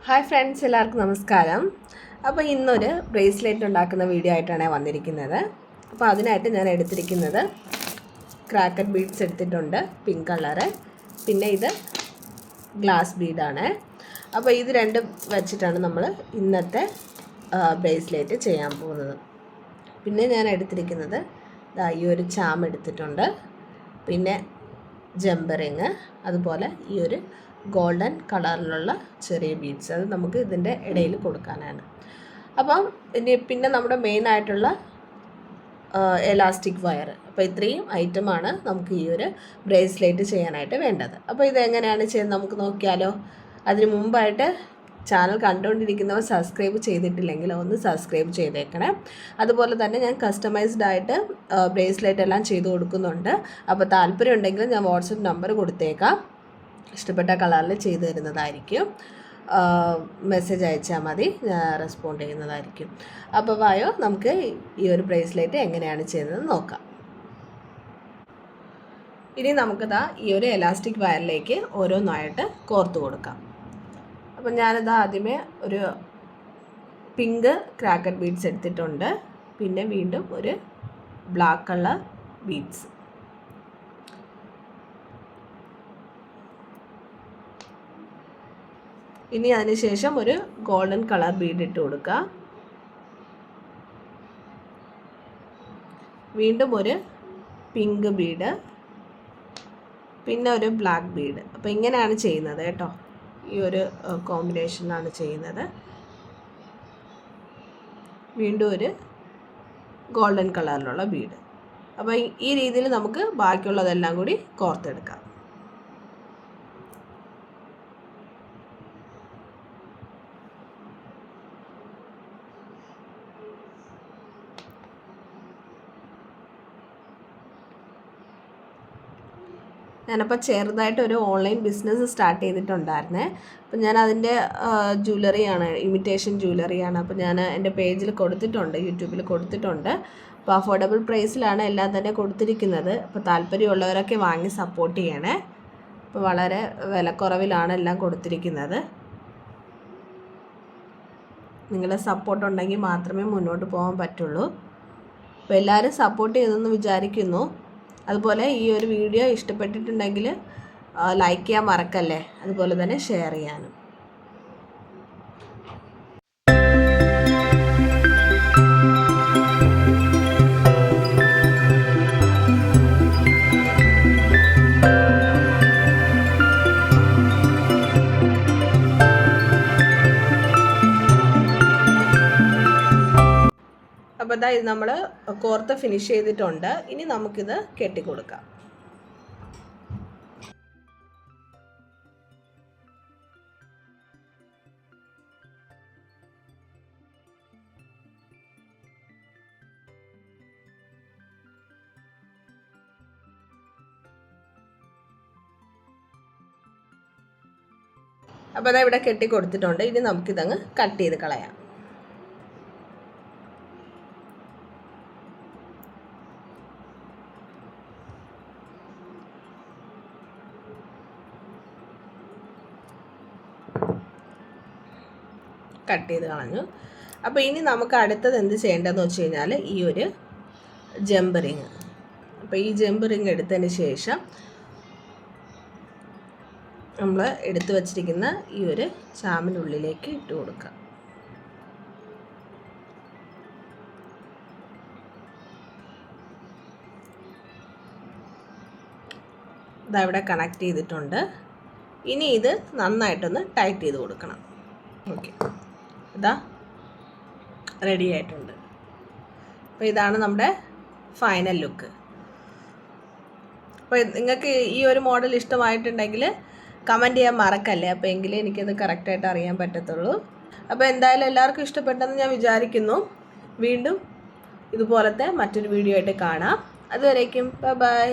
Hi friends, എല്ലാവർക്കും നമസ്കാരം. അപ്പോൾ ഇന്നൊരു ബ്രേസ്ലെറ്റ് ഉണ്ടാക്കുന്ന വീഡിയോ ആയിട്ടാണ് വന്നിരിക്കുന്നത്. അപ്പോൾ അതിനായിട്ട് ഞാൻ എടുത്തിരിക്കുന്നത് ക്രാക്കർ ബീഡ്സ് എടുത്തിട്ടുണ്ട്, പിങ്ക് കളറ്. പിന്നെ ഇത് ഗ്ലാസ് ബീഡാണ്. അപ്പോൾ ഇത് രണ്ടും വെച്ചിട്ടാണ് നമ്മൾ ഇന്നത്തെ ബ്രേസ്ലെറ്റ് ചെയ്യാൻ പോകുന്നത്. പിന്നെ ഞാൻ എടുത്തിരിക്കുന്നത് ഈ ഒരു ചാം എടുത്തിട്ടുണ്ട്, പിന്നെ ജമ്പറിങ്, അതുപോലെ ഈ ഒരു ഗോൾഡൻ കളറിലുള്ള ചെറിയ ബീഡ്സ്, അത് നമുക്ക് ഇതിൻ്റെ ഇടയിൽ കൊടുക്കാനാണ്. അപ്പം ഇനി പിന്നെ നമ്മുടെ മെയിനായിട്ടുള്ള എലാസ്റ്റിക് വയർ. അപ്പോൾ ഇത്രയും ഐറ്റമാണ് നമുക്ക് ഈ ഒരു ബ്രേസ്ലെറ്റ് ചെയ്യാനായിട്ട് വേണ്ടത്. അപ്പോൾ ഇതെങ്ങനെയാണ് ചെയ്യുന്നത് നമുക്ക് നോക്കിയാലോ. അതിന് മുമ്പായിട്ട് ചാനൽ കണ്ടുകൊണ്ടിരിക്കുന്നവർ സബ്സ്ക്രൈബ് ചെയ്തിട്ടില്ലെങ്കിൽ ഒന്ന് സബ്സ്ക്രൈബ് ചെയ്തേക്കണേ. അതുപോലെ തന്നെ ഞാൻ കസ്റ്റമൈസ്ഡ് ആയിട്ട് ബ്രേസ്ലെറ്റ് എല്ലാം ചെയ്ത് കൊടുക്കുന്നുണ്ട്. അപ്പോൾ താല്പര്യം ഉണ്ടെങ്കിൽ ഞാൻ വാട്സപ്പ് നമ്പർ കൊടുത്തേക്കാം, ഇഷ്ടപ്പെട്ട കളറിൽ ചെയ്തു തരുന്നതായിരിക്കും. മെസ്സേജ് അയച്ചാൽ മതി, ഞാൻ റെസ്പോണ്ട് ചെയ്യുന്നതായിരിക്കും. അപ്പോൾ വായോ, നമുക്ക് ഈ ഒരു ബ്രേസ്ലെറ്റ് എങ്ങനെയാണ് ചെയ്യുന്നത് നോക്കാം. ഇനി നമുക്കിതാ ഈ ഒരു എലാസ്റ്റിക് വയറിലേക്ക് ഓരോന്നായിട്ട് കോർത്ത് കൊടുക്കാം. അപ്പം ഞാനിതാ ആദ്യമേ ഒരു പിങ്ക് ക്രാക്കർ ബീഡ്സ് എടുത്തിട്ടുണ്ട്, പിന്നെ വീണ്ടും ഒരു ബ്ലാക്ക് കളർ ബീഡ്സ്, ഇനി അതിനുശേഷം ഒരു ഗോൾഡൻ കളർ ബീഡ് ഇട്ട് കൊടുക്കുക, വീണ്ടും ഒരു പിങ്ക് ബീഡ്, പിന്നെ ഒരു ബ്ലാക്ക് ബീഡ്. അപ്പോൾ ഇങ്ങനെയാണ് ചെയ്യുന്നത് കേട്ടോ, ഈ ഒരു കോമ്പിനേഷനാണ് ചെയ്യുന്നത്. വീണ്ടും ഒരു ഗോൾഡൻ കളറിലുള്ള ബീഡ്. അപ്പോൾ ഈ രീതിയിൽ നമുക്ക് ബാക്കിയുള്ളതെല്ലാം കൂടി കോർത്തെടുക്കാം. ഞാനപ്പോൾ ചെറുതായിട്ട് ഒരു ഓൺലൈൻ ബിസിനസ് സ്റ്റാർട്ട് ചെയ്തിട്ടുണ്ടായിരുന്നേ. അപ്പം ഞാൻ അതിൻ്റെ ജ്വല്ലറിയാണ്, ഇമിറ്റേഷൻ ജ്വല്ലറിയാണ്. അപ്പോൾ ഞാൻ എൻ്റെ പേജിൽ കൊടുത്തിട്ടുണ്ട്, യൂട്യൂബിൽ കൊടുത്തിട്ടുണ്ട്. അപ്പോൾ അഫോർഡബിൾ പ്രൈസിലാണ് എല്ലാം തന്നെ കൊടുത്തിരിക്കുന്നത്. അപ്പോൾ താല്പര്യമുള്ളവരൊക്കെ വാങ്ങി സപ്പോർട്ട് ചെയ്യണേ. അപ്പോൾ വളരെ വിലക്കുറവിലാണ് എല്ലാം കൊടുത്തിരിക്കുന്നത്. നിങ്ങളുടെ സപ്പോർട്ട് ഉണ്ടെങ്കിൽ മാത്രമേ മുന്നോട്ട് പോകാൻ പറ്റുള്ളൂ. അപ്പോൾ എല്ലാവരും സപ്പോർട്ട് ചെയ്തെന്ന് വിചാരിക്കുന്നു. അതുപോലെ ഈ ഒരു വീഡിയോ ഇഷ്ടപ്പെട്ടിട്ടുണ്ടെങ്കിൽ ലൈക്ക് ചെയ്യാൻ മറക്കല്ലേ, അതുപോലെ തന്നെ ഷെയർ ചെയ്യാനും. അപ്പോൾ ഇത് നമ്മൾ കോർത്ത് ഫിനിഷ് ചെയ്തിട്ടുണ്ട്. ഇനി നമുക്കിത് കെട്ടിക്കൊടുക്കാം. അപ്പോൾ അതാ ഇവിടെ കെട്ടിക്കൊടുത്തിട്ടുണ്ട്. ഇനി നമുക്കിതങ്ങ് കട്ട് ചെയ്ത് കളയാം. കട്ട് ചെയ്ത് കളഞ്ഞു. അപ്പോൾ ഇനി നമുക്ക് അടുത്തത് എന്ത് ചെയ്യേണ്ടതെന്ന് വെച്ച് കഴിഞ്ഞാൽ ഈ ഒരു ജമ്പറിങ്. അപ്പോൾ ഈ ജമ്പറിങ് എടുത്തതിന് ശേഷം നമ്മൾ എടുത്തു വച്ചിരിക്കുന്ന ഈ ഒരു ചാമിനുള്ളിലേക്ക് ഇട്ട് കൊടുക്കുക. ഇതവിടെ കണക്ട് ചെയ്തിട്ടുണ്ട്. ഇനി ഇത് നന്നായിട്ടൊന്ന് ടൈറ്റ് ചെയ്ത് കൊടുക്കണം. ഓക്കെ, ഇതാ റെഡി ആയിട്ടുണ്ട്. അപ്പോൾ ഇതാണ് നമ്മുടെ ഫൈനൽ ലുക്ക്. അപ്പോൾ നിങ്ങൾക്ക് ഈ ഒരു മോഡൽ ഇഷ്ടമായിട്ടുണ്ടെങ്കിൽ കമൻറ്റ് ചെയ്യാൻ മറക്കല്ലേ, അപ്പോൾ എങ്കിലേ എനിക്കത് കറക്റ്റായിട്ട് അറിയാൻ പറ്റത്തുള്ളൂ. അപ്പോൾ എന്തായാലും എല്ലാവർക്കും ഇഷ്ടപ്പെട്ടെന്ന് ഞാൻ വിചാരിക്കുന്നു. വീണ്ടും ഇതുപോലത്തെ മറ്റൊരു വീഡിയോ ആയിട്ട് കാണാം. അതുവരേക്കും ബൈ ബൈ.